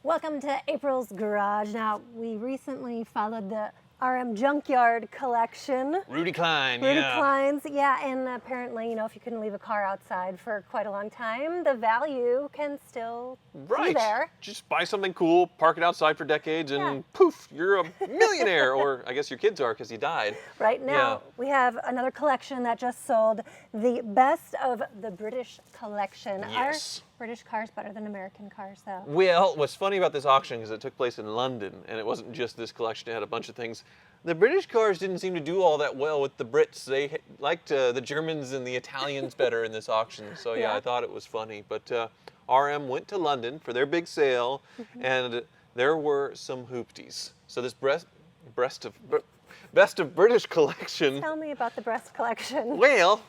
Welcome to April's Garage. Now, we recently followed the RM Junkyard collection. Rudy Klein, Rudy yeah. Klein's, yeah, and apparently, you know, if you couldn't leave a car outside for quite a long time, the value can still be there. Just buy something cool, park it outside for decades, and poof, you're a millionaire. Or I guess your kids are because he died. Right now, we have another collection that just sold, the best of the British collection. Yes. Are British cars better than American cars, though? Well, what's funny about this auction is it took place in London, and it wasn't just this collection, it had a bunch of things. The British cars didn't seem to do all that well with the Brits. They liked the Germans and the Italians better in this auction. So yeah, I thought it was funny. But RM went to London for their big sale, and there were some hoopties. So this best of British collection. Tell me about the breast collection. Well,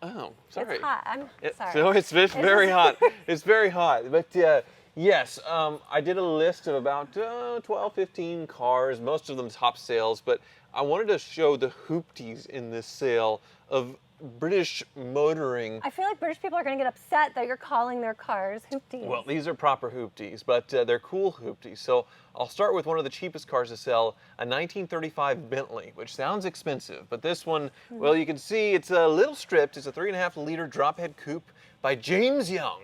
oh, sorry. It's hot. I'm sorry. No, it's very hot. It's very hot. But yes, I did a list of about 12, 15 cars, most of them top sales, but I wanted to show the hoopties in this sale of British motoring. I feel like British people are going to get upset that you're calling their cars hoopties. Well, these are proper hoopties, but they're cool hoopties. So I'll start with one of the cheapest cars to sell, a 1935 Bentley, which sounds expensive, but this one, well, you can see it's a little stripped. It's a 3.5-liter drop-head coupe by James Young.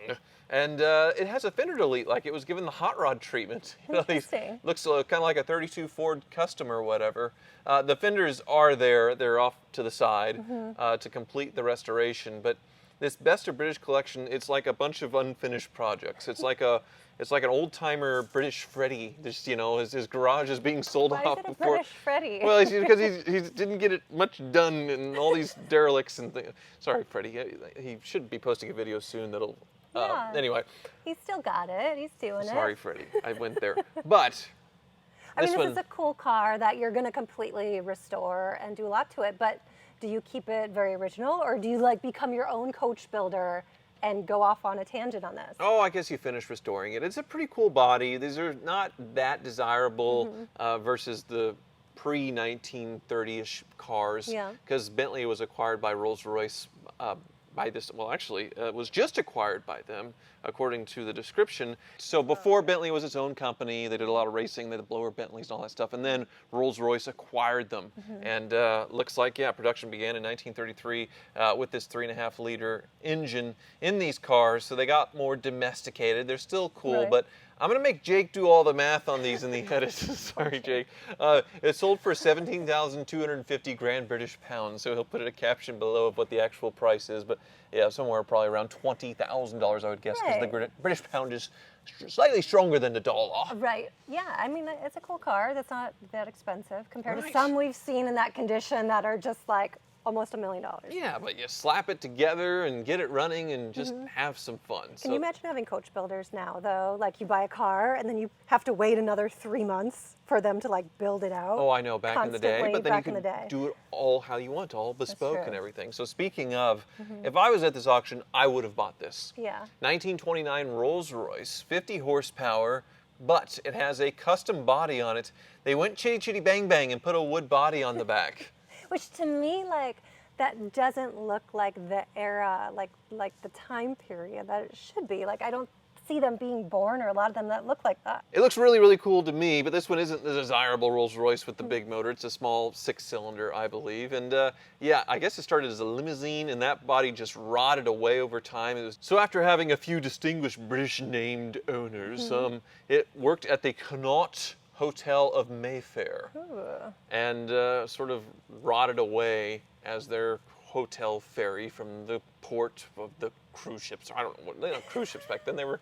And it has a fender delete, like it was given the hot rod treatment. Interesting. Looks kind of like a 32 Ford Custom or whatever. The fenders are there; they're off to the side to complete the restoration. But this Best of British collection, it's like a bunch of unfinished projects. It's like an old-timer British Freddie. Just, you know, his garage is being sold off Why is it a before. British Freddie? Well, because he didn't get it much done, and all these derelicts and things. Sorry, Freddie. He should be posting a video soon that'll. Anyway. He's still got it. He's doing it. Sorry, Freddie. I went there. But I mean, this is a cool car that you're going to completely restore and do a lot to it, but do you keep it very original, or do you like become your own coach builder and go off on a tangent on this? Oh, I guess you finish restoring it. It's a pretty cool body. These are not that desirable versus the pre-1930-ish cars. Yeah. Because Bentley was acquired by Rolls-Royce by this, well, actually, it was just acquired by them, according to the description. So before Bentley was its own company, they did a lot of racing, they had the blower Bentleys and all that stuff, and then Rolls-Royce acquired them. And looks like, production began in 1933 with this 3.5-liter engine in these cars, so they got more domesticated. They're still cool, but I'm going to make Jake do all the math on these in the edit. Sorry, Jake. It sold for 17,250 grand British pounds, so he'll put a caption below of what the actual price is. But yeah, somewhere probably around $20,000, I would guess, because the British pound is slightly stronger than the dollar. Right. Yeah. I mean, it's a cool car. That's not that expensive compared to some we've seen in that condition that are just like almost $1 million. Yeah, but you slap it together and get it running and just have some fun. Can you imagine having coach builders now, though? Like you buy a car and then you have to wait another 3 months for them to like build it out. Oh, I know, back in the day. But then you can do it all how you want, all bespoke and everything. So speaking of, if I was at this auction, I would have bought this. Yeah. 1929 Rolls-Royce, 50 horsepower, but it has a custom body on it. They went chitty chitty bang bang and put a wood body on the back. Which to me, like, that doesn't look like the era, like the time period that it should be. Like, I don't see them being born, or a lot of them that look like that. It looks really, really cool to me, but this one isn't the desirable Rolls-Royce with the big motor. It's a small 6-cylinder, I believe. And yeah, I guess it started as a limousine, and that body just rotted away over time. So after having a few distinguished British named owners, it worked at the Connaught Hotel of Mayfair, and sort of rotted away as their hotel ferry from the port of the cruise ships. I don't know what, they were cruise ships back then. They were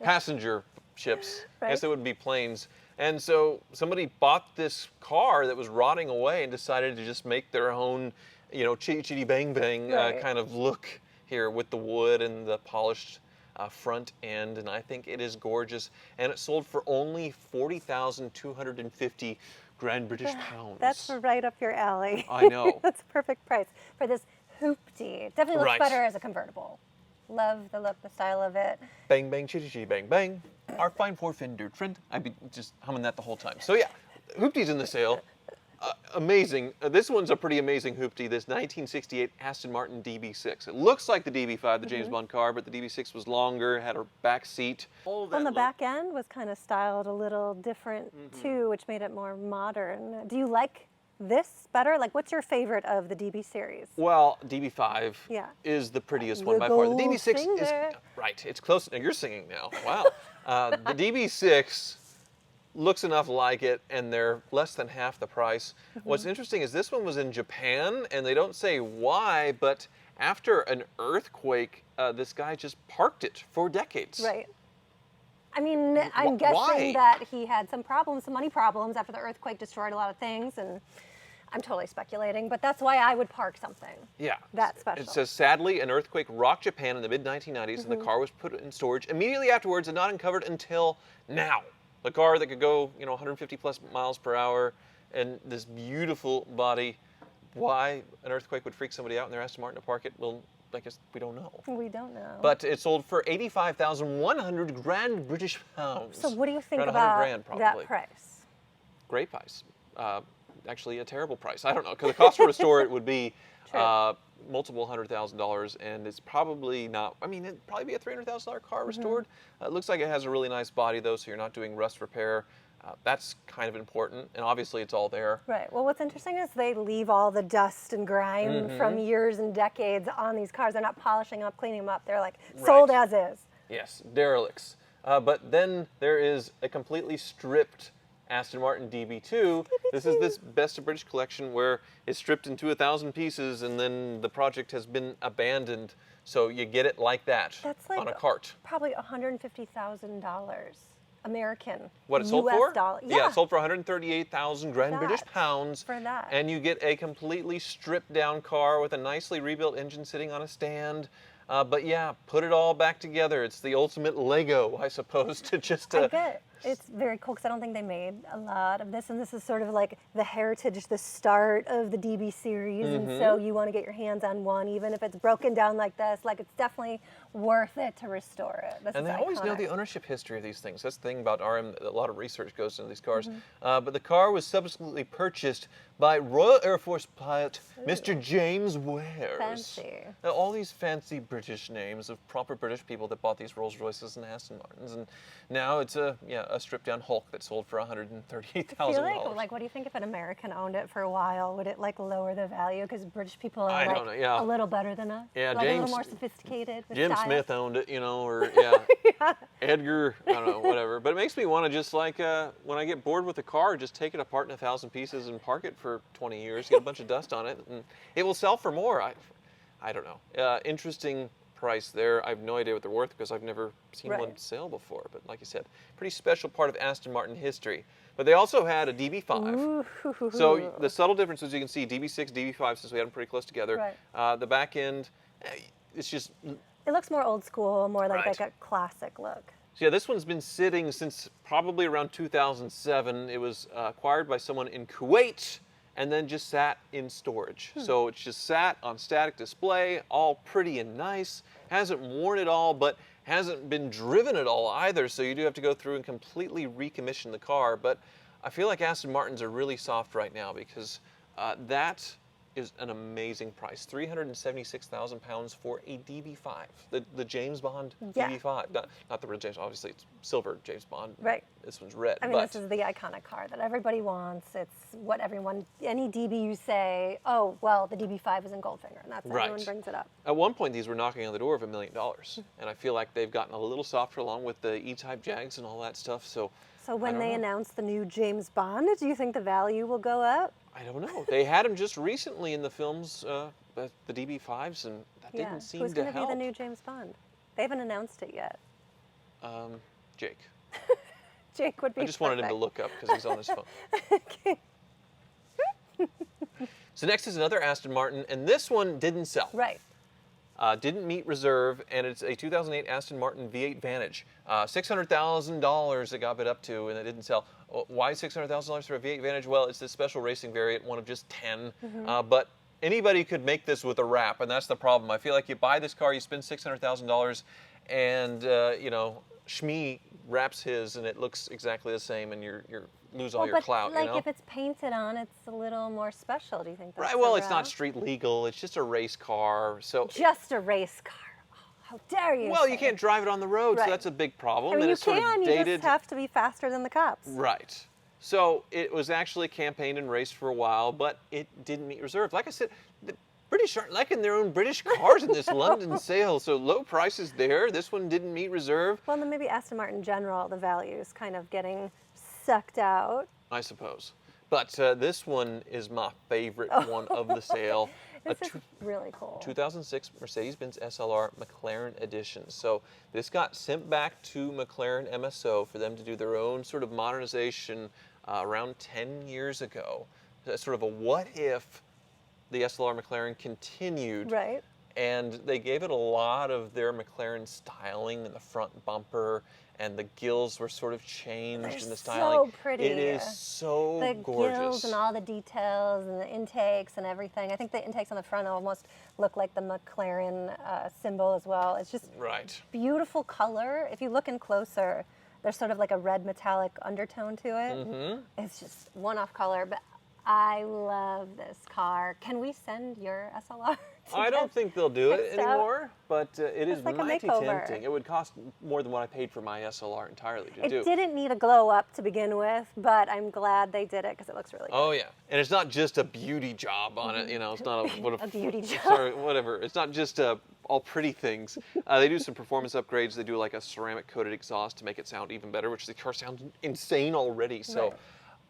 passenger ships. I guess they would be planes. And so somebody bought this car that was rotting away and decided to just make their own, you know, chitty chitty bang bang kind of look here with the wood and the polished front end, and I think it is gorgeous. And it sold for only 40,250 grand British pounds. That's right up your alley. I know. That's a perfect price for this hoopty. It definitely looks better as a convertible. Love the look, the style of it. Bang bang chitty chitty bang bang. Our fine four-fingered friend. I'd be just humming that the whole time. So yeah, hoopty's in the sale. amazing. This one's a pretty amazing hoopty, this 1968 Aston Martin DB6. It looks like the DB5, the James Bond car, but the DB6 was longer, had a back seat. On the back end was kind of styled a little different too, which made it more modern. Do you like this better? Like, what's your favorite of the DB series? Well, DB5 is the prettiest one by far. The DB6 is, right, it's close. Now you're singing now. Wow. The DB6 looks enough like it, and they're less than half the price. What's interesting is this one was in Japan, and they don't say why, but after an earthquake, this guy just parked it for decades. Right. I mean, I'm guessing that he had some problems, some money problems after the earthquake destroyed a lot of things, and I'm totally speculating, but that's why I would park something. Yeah. That special. It says, sadly, an earthquake rocked Japan in the mid-1990s, and the car was put in storage immediately afterwards and not uncovered until now. The car that could go, 150 plus miles per hour, and this beautiful body. Why an earthquake would freak somebody out in their Aston Martin to park it, well, I guess we don't know. We don't know. But it sold for 85,100 grand British pounds. So what do you think around about 100 grand, probably. that price? Great price. Actually, a terrible price. I don't know, because the cost to restore it would be multiple $100,000, and it's probably not. I mean, it'd probably be a $300,000 car restored. It looks like it has a really nice body, though, so you're not doing rust repair. That's kind of important, and obviously it's all there. Right. Well, what's interesting is they leave all the dust and grime from years and decades on these cars. They're not polishing them up, cleaning them up. They're like sold as is. Yes, derelicts. But then there is a completely stripped Aston Martin DB2. This is this Best of British collection where it's stripped into 1,000 pieces, and then the project has been abandoned. So you get it like that. That's like on a cart. Probably $150,000 American. What it sold US for? dollar. Yeah, it sold for 138,000 grand British pounds. For that. And you get a completely stripped down car with a nicely rebuilt engine sitting on a stand. But yeah, put it all back together. It's the ultimate Lego, I suppose, to just... I bet. It's very cool because I don't think they made a lot of this, and this is sort of like the heritage, the start of the DB series, and so you want to get your hands on one, even if it's broken down like this. Like, it's definitely worth it to restore it. And they always know the ownership history of these things. That's the thing about RM, a lot of research goes into these cars. But the car was subsequently purchased by Royal Air Force pilot Mr. James Wares. Fancy. Now, all these fancy British names of proper British people that bought these Rolls-Royces and Aston Martins, and now it's a stripped-down Hulk that sold for $138,000. Like, what do you think if an American owned it for a while? Would it like lower the value because British people are I don't know, a little better than us? Yeah, like James, a little more sophisticated. With Jim style. Smith owned it, or Edgar, I don't know, whatever. But it makes me want to just when I get bored with the car, just take it apart in 1,000 pieces and park it for 20 years, get a bunch of dust on it, and it will sell for more. I don't know. Interesting price there. I have no idea what they're worth because I've never seen one sell before. But like you said, pretty special part of Aston Martin history. But they also had a DB5. Ooh. So the subtle difference is you can see DB6, DB5, since we had them pretty close together. Right. The back end, it's just... It looks more old school, more like a classic look. So yeah, this one's been sitting since probably around 2007. It was acquired by someone in Kuwait and then just sat in storage. So it's just sat on static display, all pretty and nice. Hasn't worn at all, but hasn't been driven at all either. So you do have to go through and completely recommission the car. But I feel like Aston Martins are really soft right now because that is an amazing price. £376,000 for a DB5, the James Bond DB5. Not the real James, obviously it's silver James Bond. Right. This one's red. I mean, this is the iconic car that everybody wants. It's what any DB you say, oh, well, the DB5 is in Goldfinger, and that's everyone brings it up. At one point, these were knocking on the door of $1 million, and I feel like they've gotten a little softer along with the E-Type Jags and all that stuff. So when they announce the new James Bond, do you think the value will go up? I don't know. They had him just recently in the films, the DB5s, and that didn't seem to help. Who's going to be the new James Bond? They haven't announced it yet. Jake. Jake would be I just wanted him to look up because he's on his phone. Okay. So next is another Aston Martin, and this one didn't sell. Right. Didn't meet reserve, and it's a 2008 Aston Martin V8 Vantage. $600,000 it got bid up to, and it didn't sell. Why $600,000 for a V8 Vantage? Well, it's this special racing variant, one of just 10. But anybody could make this with a wrap, and that's the problem. I feel like you buy this car, you spend $600,000, and Shmee wraps his and it looks exactly the same, and you lose all your but clout. like you know? if it's painted on, it's a little more special. Do you think that's Right. Well, the it's not route? street legal. It's just a race car. So Just a race car. Oh, how dare you? well, say you can't drive it on the road, Right. so that's a big problem. I mean, and you it's sort can. of You dated. just have to be faster than the cops. Right. So it was actually campaigned and raced for a while, but it didn't meet reserve. Like I said, the British aren't liking their own British cars in this London sale, so low prices there. This one didn't meet reserve, Well, then maybe Aston Martin in general, the value is kind of getting sucked out. I suppose. But this one is my favorite one of the sale. This is really cool. 2006 Mercedes-Benz SLR McLaren edition. So this got sent back to McLaren MSO for them to do their own sort of modernization around 10 years ago. Sort of a what if the SLR McLaren continued. Right. And they gave it a lot of their McLaren styling in the front bumper, and the gills were sort of changed They're in the styling. so pretty. It is so The gorgeous. gills and all the details and the intakes and everything. I think the intakes on the front almost look like the McLaren symbol as well. It's just Right. beautiful color. If you look in closer, there's sort of like a red metallic undertone to it. Mm-hmm. It's just one-off color, but I love this car. Can we send your SLR? I don't think they'll do it fixed up? anymore, but it is like a mighty makeover. tempting. It would cost more than what I paid for my SLR entirely to do. It didn't need a glow up to begin with, but I'm glad they did it because it looks really good. Oh yeah, and it's not just a beauty job on it. You know, it's not A beauty job. Sorry, whatever. It's not just all pretty things. They do some performance upgrades. They do like a ceramic coated exhaust to make it sound even better, which the car sounds insane already. So. Right.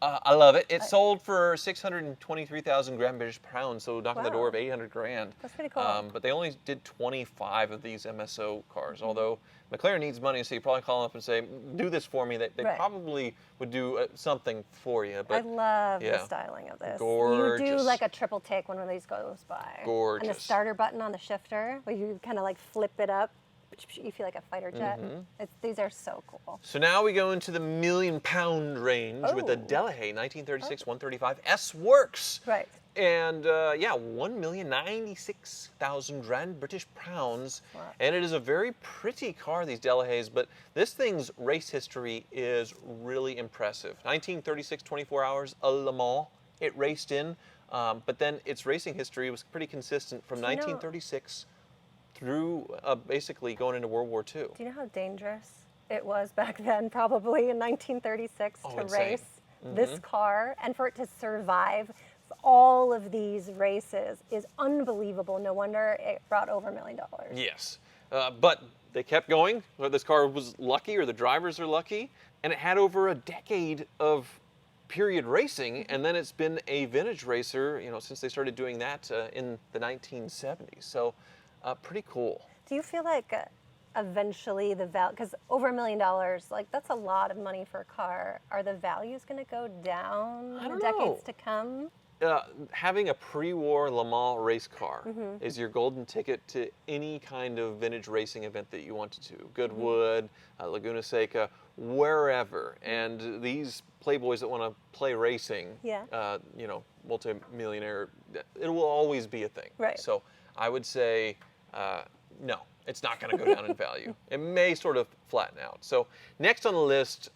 I love it. It sold for 623,000 British pounds, so knocking the door Wow. of 800 grand. That's pretty cool. But they only did 25 of these MSO cars. Although McLaren needs money, so you probably call them up and say, "Do this for me." They Right. probably would do something for you. I But love yeah. the styling of this. You Gorgeous. do like a triple take when one of these goes by. And the Gorgeous. starter button on the shifter, where you kind of like flip it up. You feel like a fighter jet. Mm-hmm. These are so cool. So now we go into the £1 million range with the Oh. Delahaye 1936 135 S Works. Right. And yeah, 1,096,000 Rand British pounds. Wow. And it is a very pretty car, these Delahayes, but this thing's race history is really impressive. 1936, 24 hours, a Le Mans, it raced in, but then its racing history was pretty consistent from 1936 through basically going into World War II. Do you know how dangerous it was back then, probably in 1936, to insane. race this car and for it to survive all of these races is unbelievable. No wonder it brought over $1 million. Yes, but they kept going. This car was lucky, or the drivers are lucky, and it had over a decade of period racing, and then it's been a vintage racer, you know, since they started doing that in the 1970s. So, pretty cool. Do you feel like eventually the value, because over $1 million, like that's a lot of money for a car, are the values going to go down in the decades to come? Having a pre-war Le Mans race car is your golden ticket to any kind of vintage racing event that you wanted to. Goodwood, Laguna Seca, wherever. And these playboys that want to play racing, Yeah. you know, multi-millionaire, it will always be a thing. Right. So I would say, no, it's not going to go down in value. It may sort of flatten out. So next on the list,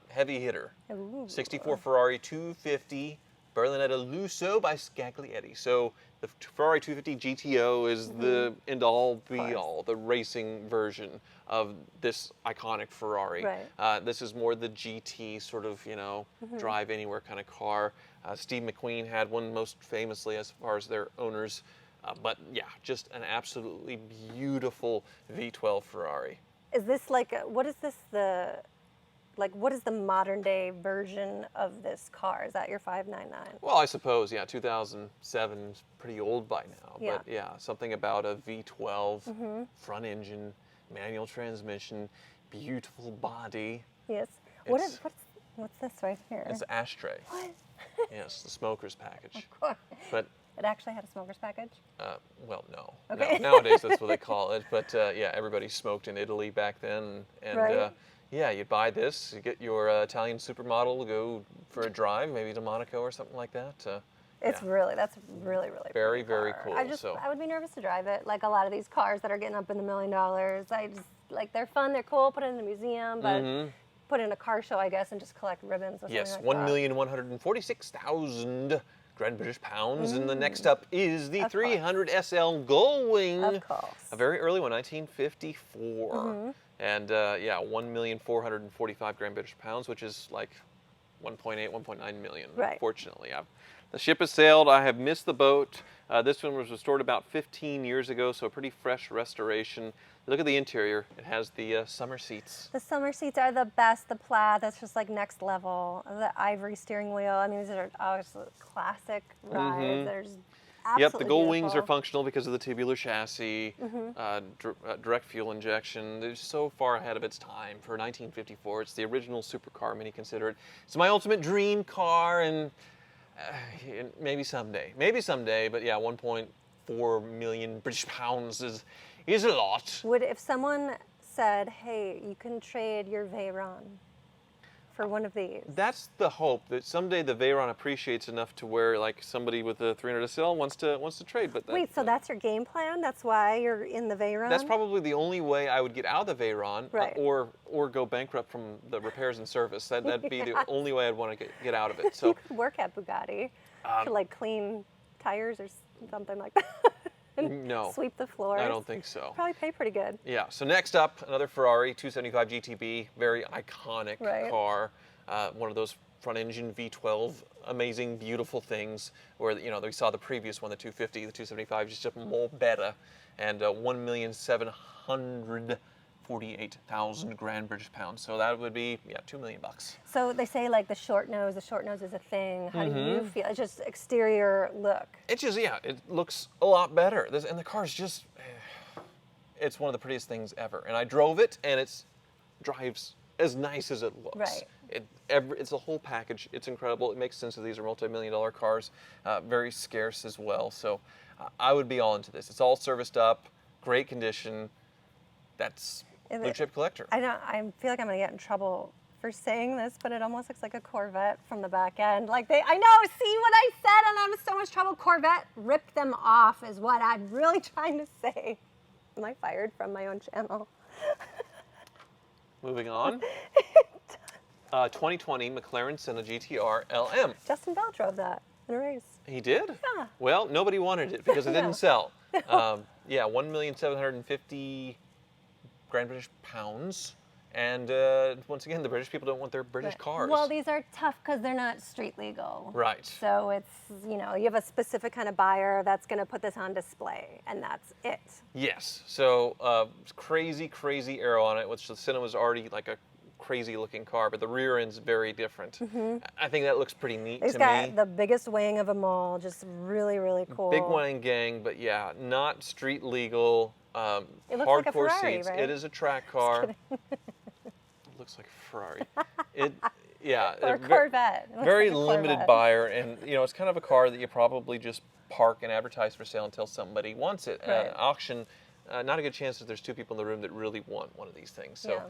heavy hitter, Ooh. 64 Ferrari 250 Berlinetta Lusso by Scaglietti. So the Ferrari 250 GTO is the end-all, be-all, the racing version of this iconic Ferrari. Right. This is more the GT sort of, you know, drive anywhere kind of car. Steve McQueen had one most famously as far as their owners. But yeah, just an absolutely beautiful V12 Ferrari. Is this like, what is this what is the modern day version of this car? Is that your 599? Well, I suppose, yeah, 2007 is pretty old by now. Yeah. But yeah, something about a V12, front engine, manual transmission, beautiful body. Yes. It's- What's this right here? It's an ashtray. What? Yes, the smoker's package. Of course. But, It actually had a smoker's package? well, no. Okay. No, nowadays, that's what they call it. But yeah, everybody smoked in Italy back then. And Right. yeah, you buy this, you get your Italian supermodel, go for a drive, maybe to Monaco or something like that. That's really, really Very, pretty very car. cool, I would be nervous to drive it. Like a lot of these cars that are getting up in the $1 million, like they're fun, they're cool, put it in a museum, but put in a car show, I guess, and just collect ribbons or something Yes, like that. 1,146,000 Grand British pounds. And the next up is the 300 SL Gullwing. Of course. A very early one, 1954. And yeah, 1,445 Grand British pounds, which is like 1.8, 1.9 million, Right. Fortunately. The ship has sailed. I have missed the boat. This one was restored about 15 years ago, so a pretty fresh restoration. Look at the interior. It has the summer seats. The summer seats are the best. The plaid, that's just like next level. The ivory steering wheel. I mean, these are obviously classic rides. There's absolutely Yep, the Gull wings are beautiful. functional because of the tubular chassis, direct fuel injection. They're so far ahead of its time for 1954. It's the original supercar, many consider it. It's my ultimate dream car, and maybe someday, but yeah, 1.4 million British pounds is a lot. If someone said, hey, you can trade your Veyron for one of these. That's the hope, that someday the Veyron appreciates enough to where like somebody with a 300 SL wants to trade. But Wait, so that's your game plan? That's why you're in the Veyron? That's probably the only way I would get out of the Veyron, Right. or go bankrupt from the repairs and service. That'd be the only way I'd want to get out of it. So you could work at Bugatti to like clean tires or something like that. And no, sweep the floors. I don't think so. Probably pay pretty good. Yeah, so next up, another Ferrari 275 GTB, very iconic Right. car. One of those front engine V12, amazing, beautiful things where, you know, we saw the previous one, the 250, the 275, just more better. And 1,748,000 Grand British pounds. So that would be, yeah, $2 million. So they say like the short nose is a thing. How do you feel? It's just exterior look. It just, yeah, it looks a lot better. And the car's just, it's one of the prettiest things ever. And I drove it, and it drives as nice as it looks. Right. It's a whole package. It's incredible. It makes sense that these are multi-million-dollar cars, very scarce as well. So I would be all into this. It's all serviced up, great condition. That's blue chip collector. I feel like I'm gonna get in trouble for saying this, but it almost looks like a Corvette from the back end. Like I know, see what I said, and I'm in so much trouble. Corvette ripped them off is what I'm really trying to say. Am I fired from my own channel? Moving on. 2020 McLaren Senna GTR LM. Justin Bell drove that in a race. He did? Yeah. Well, nobody wanted it because it didn't No. sell. Yeah, 1,750,000 Grand British pounds. And once again, the British people don't want their British cars. Well, these are tough because they're not street legal. Right. So it's, you know, you have a specific kind of buyer that's going to put this on display, and that's it. Yes. So crazy, crazy aero on it, which the Senna was already like a crazy looking car, but the rear end's very different. I think that looks pretty neat It's to got me. the biggest wing of them all, just really, really cool. Big wine gang, but yeah, not street legal. It looks hardcore like a Ferrari, seats. right? It is a track car. Looks like a Ferrari. Yeah. Or a ve- Corvette. It looks Very like a limited Corvette. buyer, and you know, it's kind of a car that you probably just park and advertise for sale until somebody wants it. Right. Auction, not a good chance that there's two people in the room that really want one of these things. So,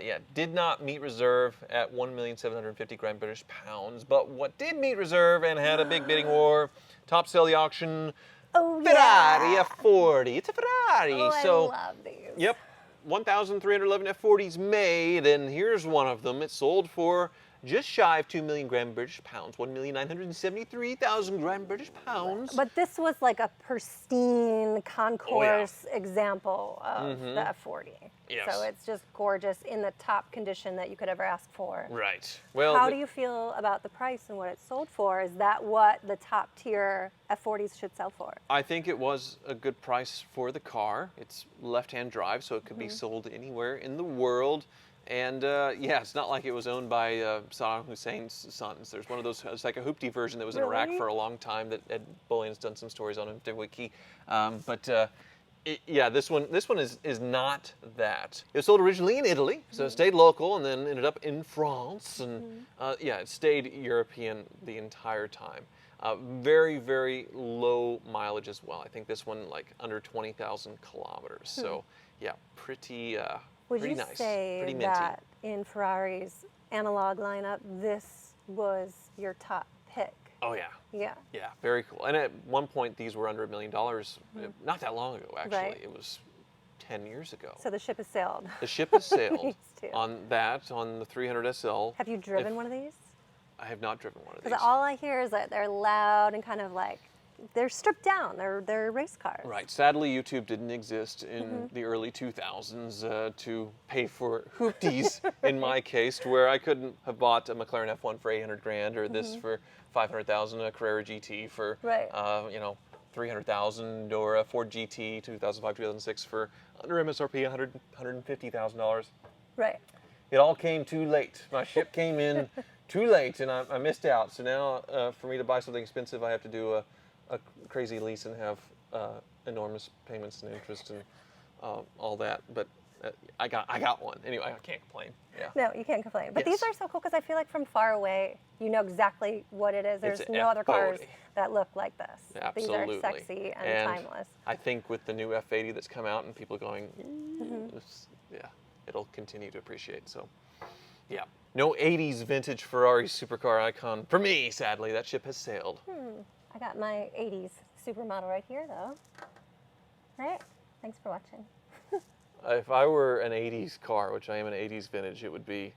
yeah, did not meet reserve at 1,750,000 Grand British pounds. But what did meet reserve and had a big bidding war, top sell the auction, Oh, Ferrari yeah. F40. It's a Ferrari. Oh, So, I love these. yep, 1,311 F40s made, and here's one of them. It sold for just shy of 2 million Grand British pounds, 1,973,000 Grand British pounds. But this was like a pristine concourse example of the F40. Yes. So it's just gorgeous in the top condition that you could ever ask for. Right. Well, How do you feel about the price and what it sold for? Is that what the top tier F40s should sell for? I think it was a good price for the car. It's left-hand drive, so it could be sold anywhere in the world. And yeah, it's not like it was owned by Saddam Hussein's sons. There's one of those, it's like a hoopty version that was in Iraq Really? for a long time that Ed Bullion's done some stories on in Wiki. Yeah, this one is not that. It was sold originally in Italy, so it stayed local and then ended up in France. And yeah, it stayed European the entire time. Very, very low mileage as well. I think this one like under 20,000 kilometers. So yeah, pretty Would pretty you nice, say pretty minty. that in Ferrari's analog lineup, this was your top pick? Oh yeah. Yeah. Yeah, very cool. And at one point, these were under $1 million. Not that long ago, actually. Right. It was 10 years ago. So the ship has sailed. The ship has sailed Used to. on the 300 SL. Have you driven one of these? I have not driven one of these. Because all I hear is that they're loud and kind of like, they're stripped down. They're race cars. Right. Sadly, YouTube didn't exist in the early 2000s to pay for hoopties, in my case, to where I couldn't have bought a McLaren F1 for 800 grand or this for 500,000, a Carrera GT for, Right. 300,000, or a Ford GT 2005, 2006 for under MSRP $150,000. Right. It all came too late. My ship came in too late, and I missed out. So now, for me to buy something expensive, I have to do a crazy lease and have enormous payments and interest and all that. But I got one anyway. I can't complain. Yeah. No, you can't complain. But these are so cool because I feel like from far away, you know exactly what it is. There's It's no other cars F40. that look like this. Absolutely. These are sexy and timeless. I think with the new F80 that's come out and people going, it'll continue to appreciate. So, yeah. No 80s vintage Ferrari supercar icon for me, sadly. That ship has sailed. I got my 80s supermodel right here, though. Right? Thanks for watching. If I were an 80s car, which I am an 80s vintage, it would be,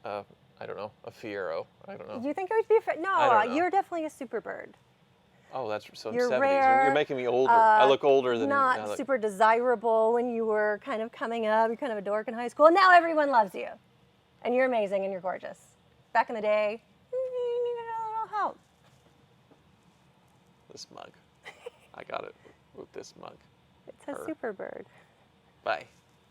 I don't know, a Fiero. I don't know. You think it would be I No, don't know. you're definitely a Superbird. Oh, that's so You're 70s. rare, You're making me older. I look older than Not now that- super desirable when you were kind of coming up. You're kind of a dork in high school. And now everyone loves you. And you're amazing and you're gorgeous. Back in the day, you needed a little help. This mug. I got it with this mug. It's a Her. Superbird. Bye.